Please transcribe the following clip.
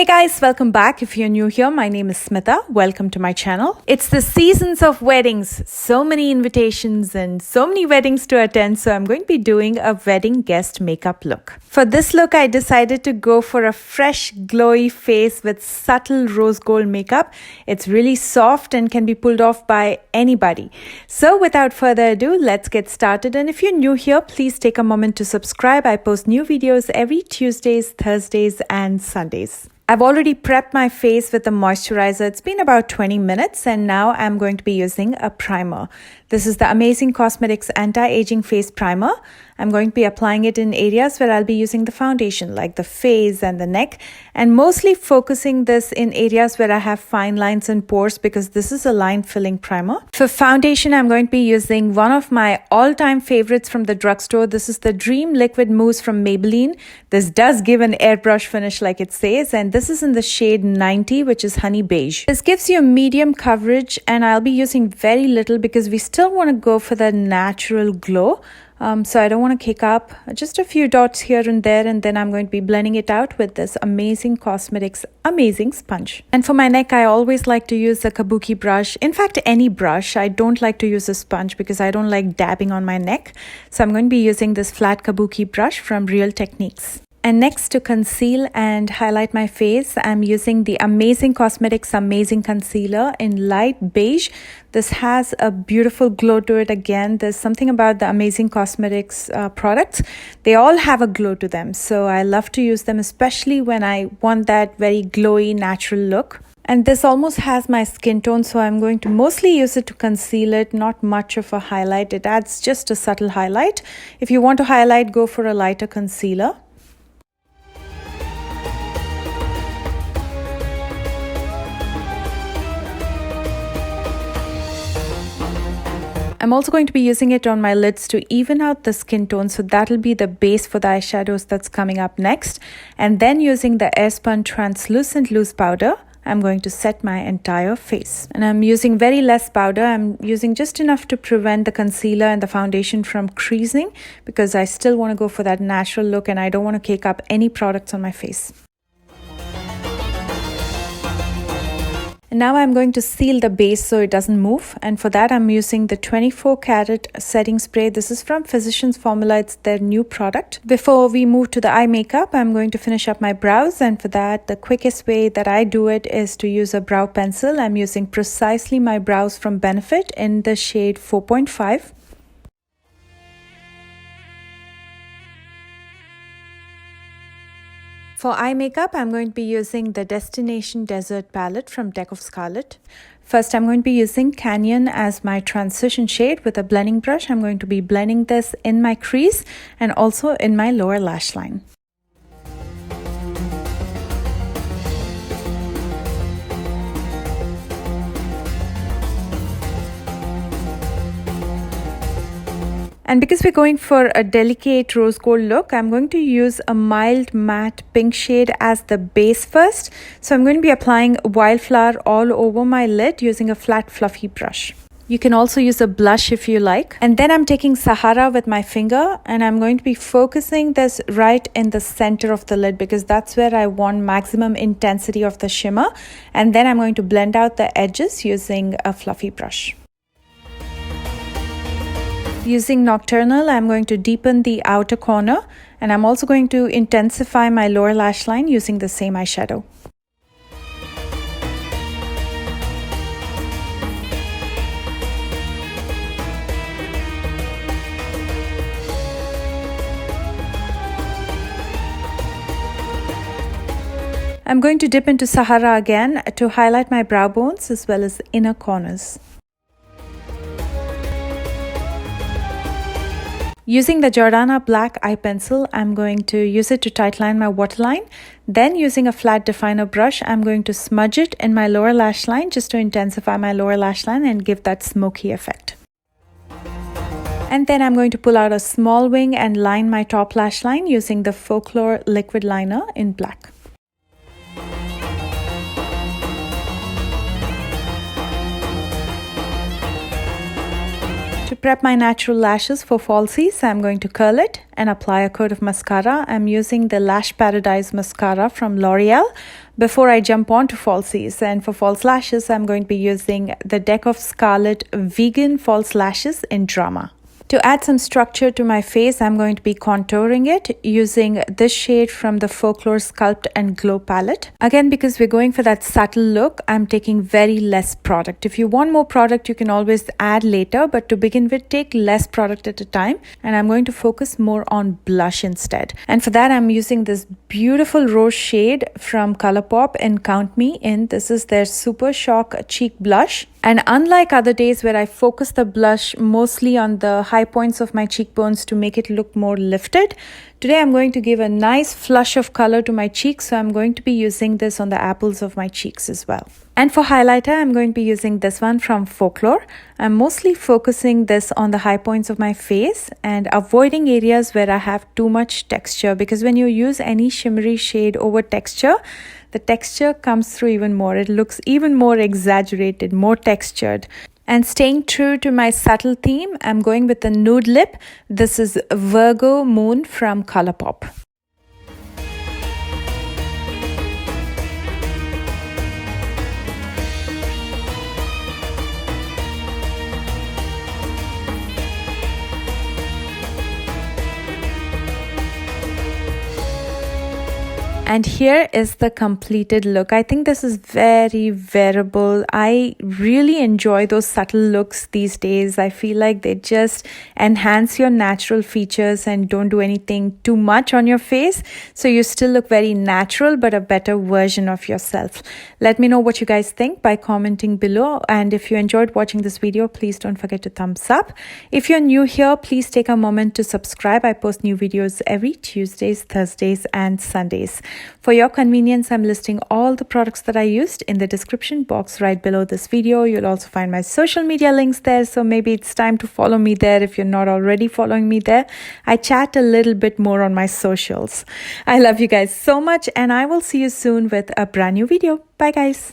Hey guys, welcome back. If you're new here, my name is Smitha. Welcome to my channel. It's the seasons of weddings. So many invitations and so many weddings to attend. So I'm going to be doing a wedding guest makeup look. For this look, I decided to go for a fresh, glowy face with subtle rose gold makeup. It's really soft and can be pulled off by anybody. So without further ado, let's get started. And if you're new here, please take a moment to subscribe. I post new videos every Tuesdays, Thursdays, and Sundays. I've already prepped my face with a moisturizer. It's been about 20 minutes and now I'm going to be using a primer. This is the Amazing Cosmetics Anti-Aging Face Primer. I'm going to be applying it in areas where I'll be using the foundation like the face and the neck, and mostly focusing this in areas where I have fine lines and pores because this is a line filling primer. For foundation, I'm going to be using one of my all-time favorites from the drugstore. This is the Dream Liquid Mousse from Maybelline. This does give an airbrush finish like it says, and this is in the shade 90, which is honey beige. This gives you a medium coverage and I'll be using very little because we still want to go for the natural glow. So I don't want to kick up, just a few dots here and there, and then I'm going to be blending it out with this Amazing Cosmetics Amazing Sponge. And for my neck, I always like to use a kabuki brush. In fact, any brush. I don't like to use a sponge because I don't like dabbing on my neck. So I'm going to be using this flat kabuki brush from Real Techniques. And next, to conceal and highlight my face, I'm using the Amazing Cosmetics Amazing Concealer in light beige. This has a beautiful glow to it. Again, there's something about the Amazing Cosmetics products. They all have a glow to them. So I love to use them, especially when I want that very glowy, natural look. And this almost has my skin tone, so I'm going to mostly use it to conceal it, not much of a highlight. It adds just a subtle highlight. If you want to highlight, go for a lighter concealer. I'm also going to be using it on my lids to even out the skin tone, so that'll be the base for the eyeshadows that's coming up next. And then using the Airspun Translucent Loose Powder, I'm going to set my entire face. And I'm using very less powder. I'm using just enough to prevent the concealer and the foundation from creasing because I still want to go for that natural look and I don't want to cake up any products on my face. And now I'm going to seal the base so it doesn't move, and for that I'm using the 24 karat setting spray. This is from Physicians Formula. It's their new product. Before we move to the eye makeup, I'm going to finish up my brows, and for that the quickest way that I do it is to use a brow pencil. I'm using precisely my brows from Benefit in the shade 4.5. For eye makeup, I'm going to be using the Destination Desert palette from Deck of Scarlet. First, I'm going to be using Canyon as my transition shade with a blending brush. I'm going to be blending this in my crease and also in my lower lash line. And because we're going for a delicate rose gold look, I'm going to use a mild matte pink shade as the base first. So I'm going to be applying Wildflower all over my lid using a flat fluffy brush. You can also use a blush if you like. And then I'm taking Sahara with my finger and I'm going to be focusing this right in the center of the lid because that's where I want maximum intensity of the shimmer. And then I'm going to blend out the edges using a fluffy brush. Using Nocturnal, I'm going to deepen the outer corner and I'm also going to intensify my lower lash line using the same eyeshadow. I'm going to dip into Sahara again to highlight my brow bones as well as inner corners. Using the Jordana black eye pencil, I'm going to use it to tightline my waterline. Then using a flat definer brush, I'm going to smudge it in my lower lash line just to intensify my lower lash line and give that smoky effect. And then I'm going to pull out a small wing and line my top lash line using the Folklore liquid liner in black. prep my natural lashes for falsies, I'm going to curl it and apply a coat of mascara. I'm using the Lash Paradise mascara from L'Oreal before I jump on to falsies. And for false lashes, I'm going to be using the Deck of Scarlet Vegan False Lashes in Drama. To add some structure to my face, I'm going to be contouring it using this shade from the Folklore Sculpt and Glow palette. Again, because we're going for that subtle look, I'm taking very less product. If you want more product, you can always add later, but to begin with, take less product at a time. And I'm going to focus more on blush instead. And for that, I'm using this beautiful rose shade from Colourpop and Count Me In. This is their Super Shock Cheek Blush. And unlike other days where I focus the blush mostly on the high points of my cheekbones to make it look more lifted, today I'm going to give a nice flush of color to my cheeks. So I'm going to be using this on the apples of my cheeks as well. And for highlighter, I'm going to be using this one from Folklore. I'm mostly focusing this on the high points of my face and avoiding areas where I have too much texture, because when you use any shimmery shade over texture, the texture comes through even more. It looks even more exaggerated, more textured. And staying true to my subtle theme, I'm going with the nude lip. This is Virgo Moon from Colourpop. And here is the completed look. I think this is very wearable. I really enjoy those subtle looks these days. I feel like they just enhance your natural features and don't do anything too much on your face. So you still look very natural, but a better version of yourself. Let me know what you guys think by commenting below. And if you enjoyed watching this video, please don't forget to thumbs up. If you're new here, please take a moment to subscribe. I post new videos every Tuesdays, Thursdays, and Sundays. For your convenience, I'm listing all the products that I used in the description box right below this video. You'll also find my social media links there, so maybe it's time to follow me there if you're not already following me there. I chat a little bit more on my socials. I love you guys so much, and I will see you soon with a brand new video. Bye guys.